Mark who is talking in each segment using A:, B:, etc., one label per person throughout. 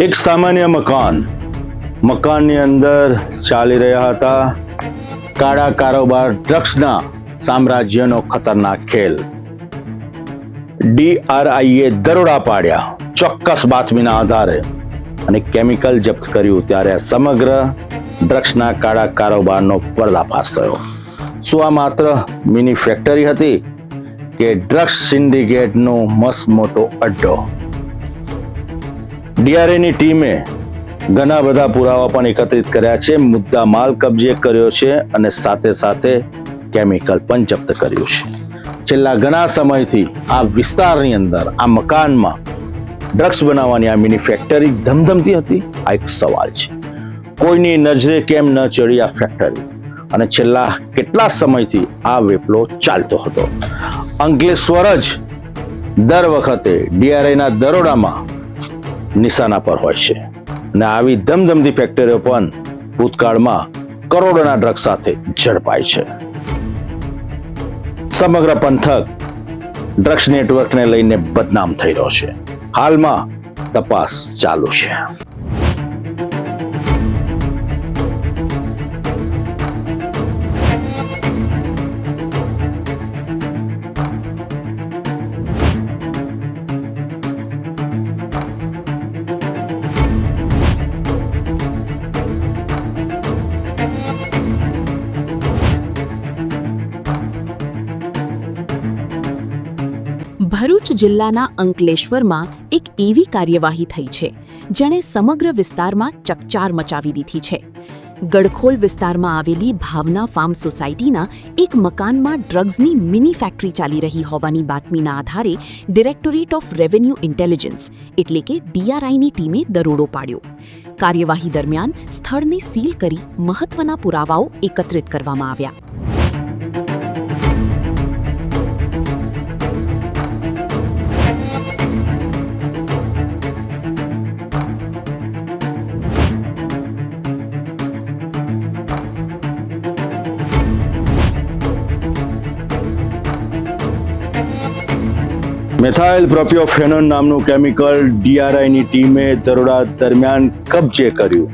A: એક સામાન્ય મકાનની અંદર ચાલી રહ્યા હતા કાળા કારોબાર ડ્રગ્સના સામ્રાજ્યનો ખતરનાક ખેલ. DRIએ દરોડા પાડ્યા ચોક્કસ બાતમીના આધારે અને કેમિકલ જપ્ત કર્યું ત્યારે આ સમગ્ર ડ્રગ્સના કાળા કારોબારનો પર્દાફાશ થયો. શું આ માત્ર મિની ફેક્ટરી હતી કે ડ્રગ્સ સિન્ડિકેટનો મસ્ત મોટો અડ્ડો? DRIની ટીમે ઘણા બધા પુરાવા પણ એકત્રિત કર્યા છે, મુદ્દા માલ કબજે કર્યો છે અને સાથે સાથે કેમિકલ પણ જપ્ત કર્યું છે. છેલ્લા ઘણા સમયથી આ વિસ્તારની અંદર આ મકાનમાં ડ્રગ્સ બનાવવાની આ મિની ફેક્ટરી ધમધમતી હતી. આ એક સવાલ છે, કોઈની નજરે કેમ ન ચડી આ ફેક્ટરી અને છેલ્લા કેટલા સમયથી આ વેપલો ચાલતો હતો? અંકલેશ્વર જ દર વખતે DRIના દરોડામાં નિશાના પર હોય છે અને આવી ધમધમતી ફેક્ટરીઓ પણ ભૂતકાળમાં કરોડોના ડ્રગ્સ સાથે ઝડપાય છે. સમગ્ર પંથક ડ્રગ્સ નેટવર્કને લઈને બદનામ થઈ રહ્યો છે. હાલમાં તપાસ ચાલુ છે.
B: ભરૂચ જિલ્લાના અંકલેશ્વરમાં એક એવી કાર્યવાહી થઈ છે જેણે સમગ્ર વિસ્તારમાં ચકચાર મચાવી દીધી છે. ગડખોલ વિસ્તારમાં આવેલી ભાવના ફાર્મ સોસાયટીના એક મકાનમાં ડ્રગ્સની મિની ફેક્ટરી ચાલી રહી હોવાની બાતમીના આધારે ડિરેક્ટોરેટ ઓફ રેવન્યુ ઇન્ટેલિજન્સ એટલે કે DRIની ટીમે દરોડો પાડ્યો. કાર્યવાહી દરમિયાન સ્થળને સીલ કરી મહત્વના પુરાવાઓ એકત્રિત કરવામાં આવ્યા.
A: મેથાઇલ પ્રોપિયોફેનોન નામનું કેમિકલ DRIની ટીમે દરોડા દરમિયાન કબજે કર્યું.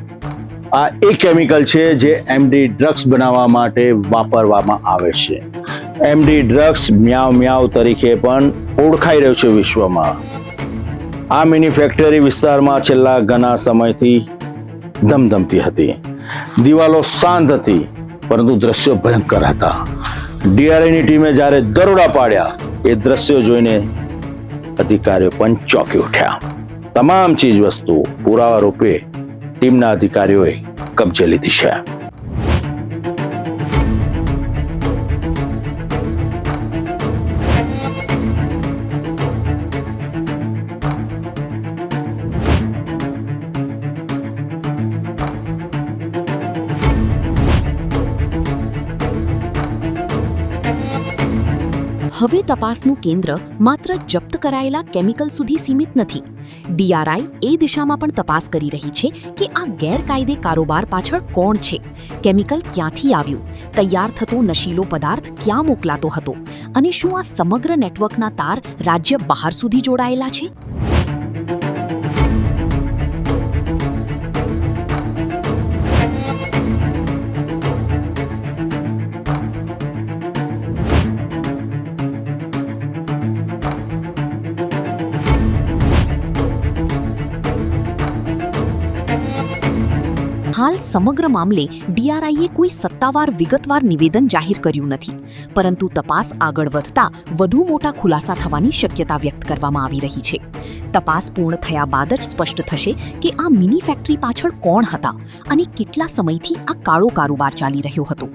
A: આ એક કેમિકલ છે જે MD ડ્રગ્સ બનાવવા માટે વાપરવામાં આવે છે. MD ડ્રગ્સ મ્યાવ મ્યાવ તરીકે પણ ઓળખાઈ રહ્યું છે વિશ્વમાં. આ મિની ફેક્ટરી વિસ્તારમાં છેલ્લા ઘણા સમયથી ધમધમતી હતી. દિવાલો શાંત હતી પરંતુ દ્રશ્યો ભયંકર હતા. DRIની ટીમે જ્યારે દરોડા પાડ્યા એ દ્રશ્યો જોઈને અધિકારીઓ પણ ચોંકી ઉઠ્યા. તમામ ચીજ વસ્તુ પુરાવા રૂપે ટીમના અધિકારીઓએ કબજે લીધી છે.
B: હવે તપાસનું કેન્દ્ર માત્ર જપ્ત કરાયેલા કેમિકલ સુધી સીમિત નથી. DRI એ દિશામાં પણ તપાસ કરી રહી છે કે આ ગેરકાયદે કારોબાર પાછળ કોણ છે, કેમિકલ ક્યાંથી આવ્યું, તૈયાર થતો નશીલો પદાર્થ ક્યાં મોકલાતો હતો અને શું આ સમગ્ર નેટવર્કના તાર રાજ્ય બહાર સુધી જોડાયેલા છે? હાલ સમગ્ર મામલે DRIએ કોઈ સત્તાવાર વિગતવાર નિવેદન જાહેર કર્યું નથી, પરંતુ તપાસ આગળ વધતા વધુ મોટા ખુલાસા થવાની શક્યતા વ્યક્ત કરવામાં આવી રહી છે. તપાસ પૂર્ણ થયા બાદ જ સ્પષ્ટ થશે કે આ મિની ફેક્ટરી પાછળ કોણ હતા અને કેટલા સમયથી આ કાળો કારોબાર ચાલી રહ્યો હતો.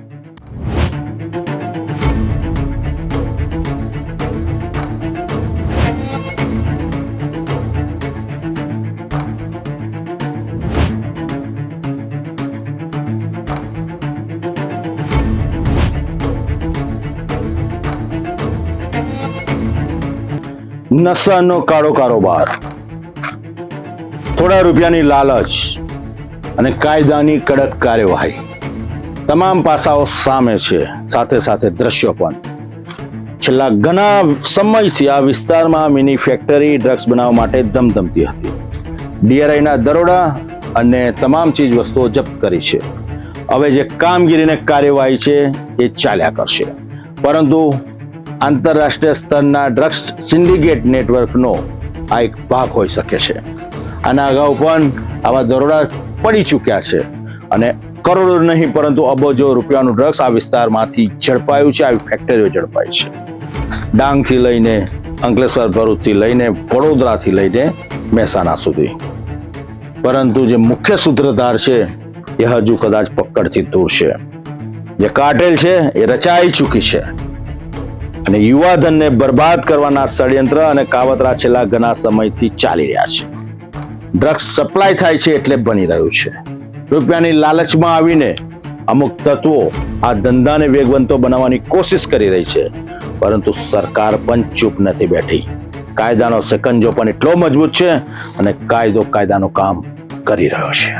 A: નશાનો કાળો કારોબાર, થોડા રૂપિયાની લાલચ અને કાયદાની કડક કાર્યવાહી, તમામ પાસાઓ સામે છે. સાથે સાથે દ્રશ્યો પણ. છેલ્લા ઘણા સમયથી આ વિસ્તારમાં મિની ફેક્ટરી ડ્રગ્સ બનાવવા માટે ધમધમતી હતી. ડીઆરઆઈના દરોડા અને તમામ ચીજ વસ્તુઓ જપ્ત કરી છે. હવે જે કામગીરીને કાર્યવાહી છે એ ચાલ્યા કરશે, પરંતુ આંતરરાષ્ટ્રીય સ્તરના ડ્રગ્સ સિન્ડિકેટ નેટવર્કનો આ એક ભાગ હોઈ શકે છે. આના અગાઉ પણ આવા દરોડા પડી ચૂક્યા છે અને કરોડો નહીં પરંતુ અબજો રૂપિયાનું ડ્રગ્સ આ વિસ્તારમાંથી ઝડપાયું છે. આવી ફેક્ટરીઓ ઝડપાઈ છે. ડાંગથી લઈને અંકલેશ્વર, ભરૂચથી લઈને વડોદરાથી લઈને મહેસાણા સુધી. પરંતુ જે મુખ્ય સૂત્રધાર છે એ હજુ કદાચ પકડથી દૂર છે. જે કાર્ટેલ છે એ રચાઈ ચૂકી છે અને યુવાધનને બરબાદ કરવાના ષડયંત્ર અને કાવતરા છેલ્લા ઘણા સમયથી ચાલી રહ્યા છે. ડ્રગ્સ સપ્લાય થાય છે એટલે બની રહ્યું છે. રૂપિયાની લાલચમાં આવીને અમુક તત્વો આ ધંધાને વેગવંતો બનાવવાની કોશિશ કરી રહી છે, પરંતુ સરકાર પણ ચૂપ નથી બેઠી. કાયદાનો સિકંજો પણ એટલો મજબૂત છે અને કાયદો કાયદાનું કામ કરી રહ્યો છે.